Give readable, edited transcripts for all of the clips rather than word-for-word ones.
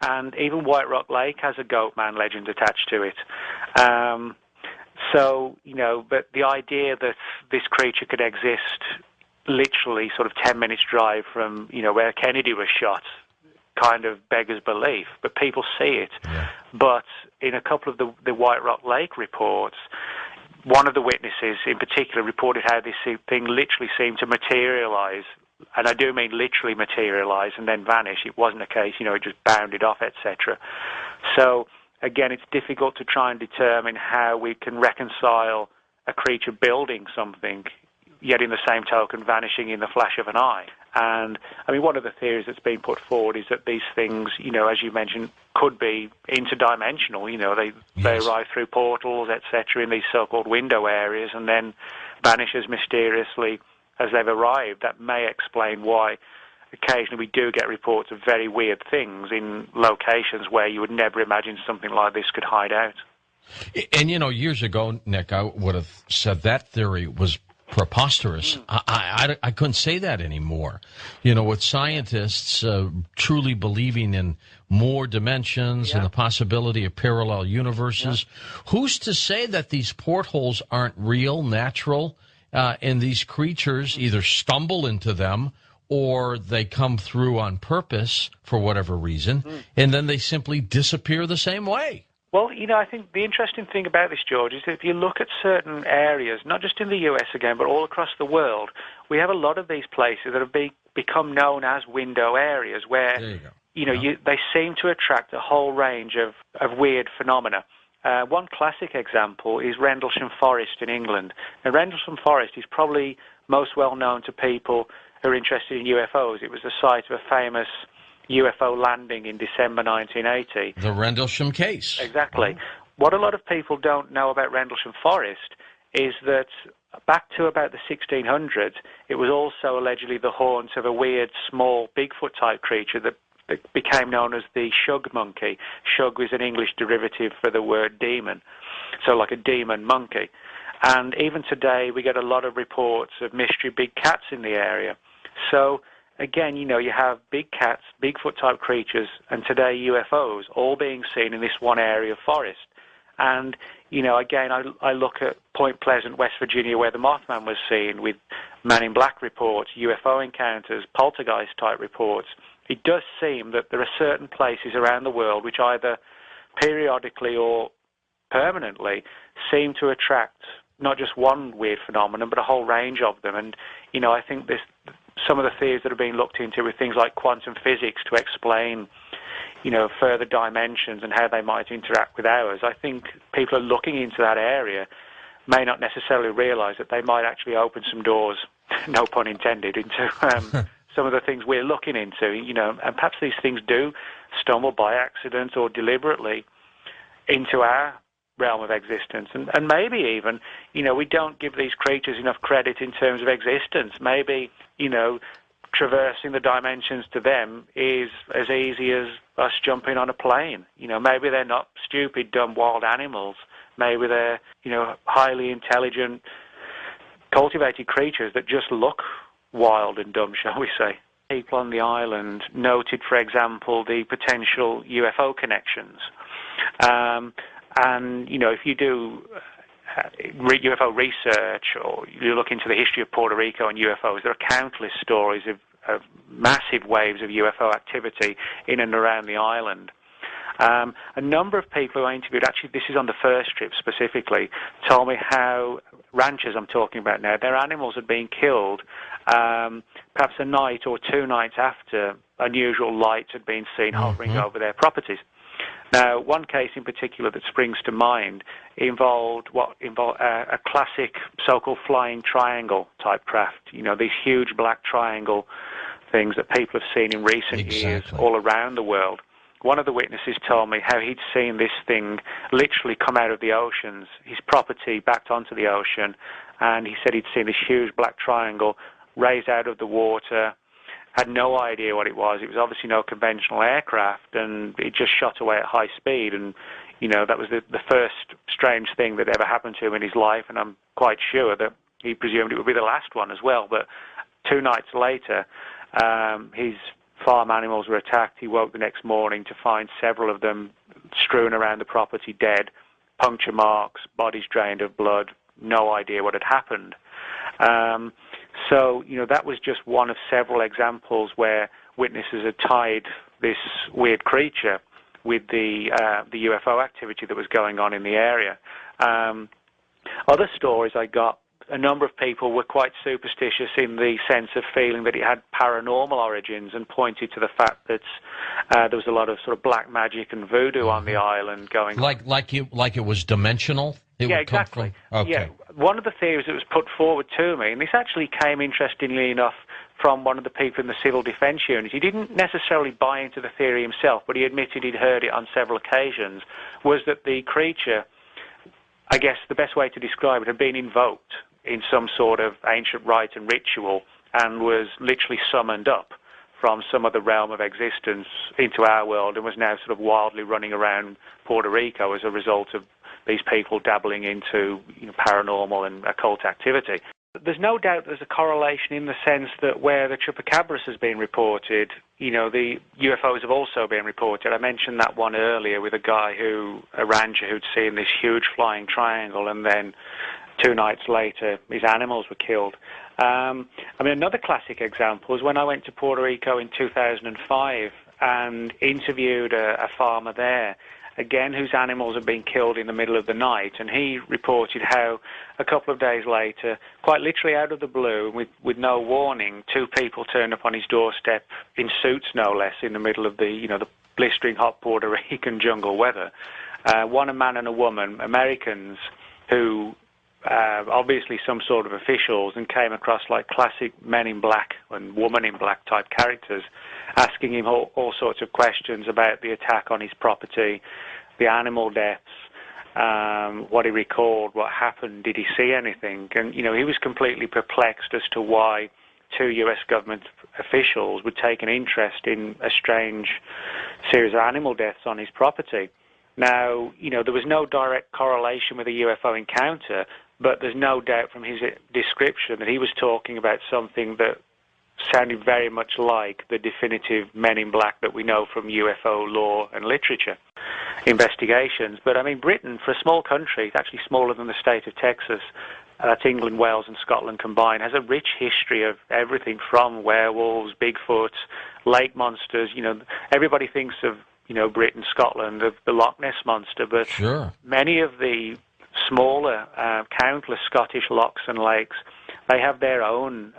And even White Rock Lake has a goat man legend attached to it. So, but the idea that this creature could exist literally sort of 10 minutes drive from, where Kennedy was shot kind of beggars belief. But people see it. Yeah. But in a couple of the White Rock Lake reports, one of the witnesses in particular reported how this thing literally seemed to materialize, and I do mean literally materialize and then vanish. It wasn't a case, it just bounded off, etc. So, again, it's difficult to try and determine how we can reconcile a creature building something, yet in the same token vanishing in the flash of an eye. And, I mean, one of the theories that's been put forward is that these things, as you mentioned, could be interdimensional. They arrive through portals, etc., in these so-called window areas and then vanish as mysteriously as they've arrived. That may explain why occasionally we do get reports of very weird things in locations where you would never imagine something like this could hide out. And, years ago, Nick, I would have said that theory was preposterous. I couldn't say that anymore. With scientists truly believing in more dimensions and the possibility of parallel universes, who's to say that these portholes aren't real, natural, and these creatures either stumble into them or they come through on purpose for whatever reason, and then they simply disappear the same way? Well, I think the interesting thing about this, George, is that if you look at certain areas, not just in the US again, but all across the world, we have a lot of these places that have become known as window areas where, they seem to attract a whole range of weird phenomena. One classic example is Rendlesham Forest in England. Now, Rendlesham Forest is probably most well known to people who are interested in UFOs. It was the site of a famous UFO landing in December 1980. The Rendlesham case. Exactly. What a lot of people don't know about Rendlesham Forest is that back to about the 1600s, it was also allegedly the haunt of a weird, small, Bigfoot-type creature that became known as the shug monkey. Shug was an English derivative for the word demon, so like a demon monkey. And even today, we get a lot of reports of mystery big cats in the area. So, again, you have big cats, Bigfoot-type creatures, and today UFOs all being seen in this one area of forest. And, again, I look at Point Pleasant, West Virginia, where the Mothman was seen with Man in Black reports, UFO encounters, poltergeist-type reports. It does seem that there are certain places around the world which either periodically or permanently seem to attract not just one weird phenomenon, but a whole range of them. And, I think some of the theories that are being looked into with things like quantum physics to explain, further dimensions and how they might interact with ours. I think people are looking into that area may not necessarily realize that they might actually open some doors, no pun intended, into some of the things we're looking into, and perhaps these things do stumble by accident or deliberately into our realm of existence. And maybe even, we don't give these creatures enough credit in terms of existence. Maybe, traversing the dimensions to them is as easy as us jumping on a plane. Maybe they're not stupid, dumb, wild animals. Maybe they're, highly intelligent, cultivated creatures that just look wild and dumb, shall we say. People on the island noted, for example, the potential UFO connections. And, if you do UFO research or you look into the history of Puerto Rico and UFOs, there are countless stories of massive waves of UFO activity in and around the island. A number of people who I interviewed, actually this is on the first trip specifically, told me how ranchers I'm talking about now, their animals had been killed perhaps a night or 2 nights after unusual lights had been seen hovering over their properties. Now, one case in particular that springs to mind involved a classic so-called flying triangle type craft. These huge black triangle things that people have seen in recent years all around the world. One of the witnesses told me how he'd seen this thing literally come out of the oceans, his property backed onto the ocean, and he said he'd seen this huge black triangle raise out of the water, had no idea what it was. It was obviously no conventional aircraft, and it just shot away at high speed. And, that was the first strange thing that ever happened to him in his life, and I'm quite sure that he presumed it would be the last one as well. But 2 nights later, his farm animals were attacked. He woke the next morning to find several of them strewn around the property dead, puncture marks, bodies drained of blood, no idea what had happened. So, that was just one of several examples where witnesses had tied this weird creature with the UFO activity that was going on in the area. Other stories I got, a number of people were quite superstitious in the sense of feeling that it had paranormal origins and pointed to the fact that there was a lot of sort of black magic and voodoo on the island going on. Like it was dimensional? Yeah, exactly. Okay. Yeah, one of the theories that was put forward to me, and this actually came, interestingly enough, from one of the people in the Civil Defence Unit. He didn't necessarily buy into the theory himself, but he admitted he'd heard it on several occasions, was that the creature, I guess the best way to describe it, had been invoked in some sort of ancient rite and ritual and was literally summoned up from some other realm of existence into our world and was now sort of wildly running around Puerto Rico as a result of these people dabbling into paranormal and occult activity. There's no doubt there's a correlation in the sense that where the chupacabras has been reported, the UFOs have also been reported. I mentioned that one earlier with a rancher who'd seen this huge flying triangle, and then 2 nights later his animals were killed. Another classic example is when I went to Puerto Rico in 2005 and interviewed a farmer there, again, whose animals had been killed in the middle of the night, and he reported how a couple of days later, quite literally out of the blue, with no warning, 2 people turned up on his doorstep in suits, no less, in the middle of the blistering hot Puerto Rican jungle weather. One a man and a woman, Americans, who obviously some sort of officials, and came across like classic Men in Black and Woman in Black type characters, asking him all sorts of questions about the attack on his property, the animal deaths, what he recalled, what happened, did he see anything? And, he was completely perplexed as to why 2 U.S. government officials would take an interest in a strange series of animal deaths on his property. Now, there was no direct correlation with a UFO encounter, but there's no doubt from his description that he was talking about something that sounded very much like the definitive Men in Black that we know from UFO lore and literature investigations. But, Britain, for a small country, it's actually smaller than the state of Texas, that's England, Wales and Scotland combined, has a rich history of everything from werewolves, Bigfoot, lake monsters. Everybody thinks of Britain, Scotland, of the Loch Ness Monster, but sure, many of the smaller, countless Scottish lochs and lakes, they have their own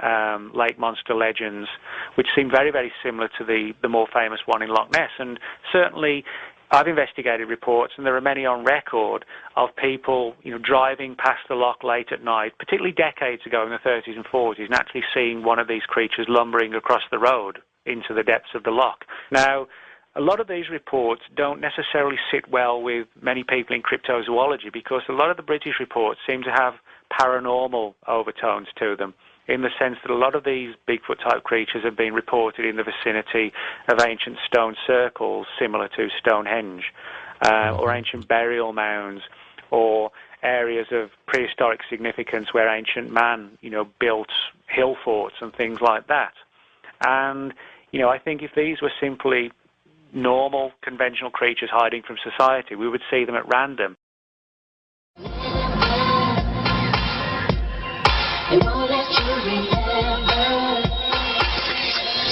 lake monster legends, which seem very, very similar to the more famous one in Loch Ness. And certainly, I've investigated reports, and there are many on record of people, driving past the loch late at night, particularly decades ago in the 30s and 40s, and actually seeing one of these creatures lumbering across the road into the depths of the loch. Now, a lot of these reports don't necessarily sit well with many people in cryptozoology, because a lot of the British reports seem to have paranormal overtones to them, in the sense that a lot of these Bigfoot-type creatures have been reported in the vicinity of ancient stone circles similar to Stonehenge, or ancient burial mounds, or areas of prehistoric significance where ancient man, built hill forts and things like that. And, I think if these were simply normal, conventional creatures hiding from society, we would see them at random.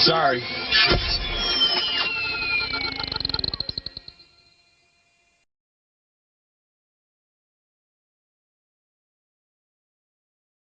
Sorry.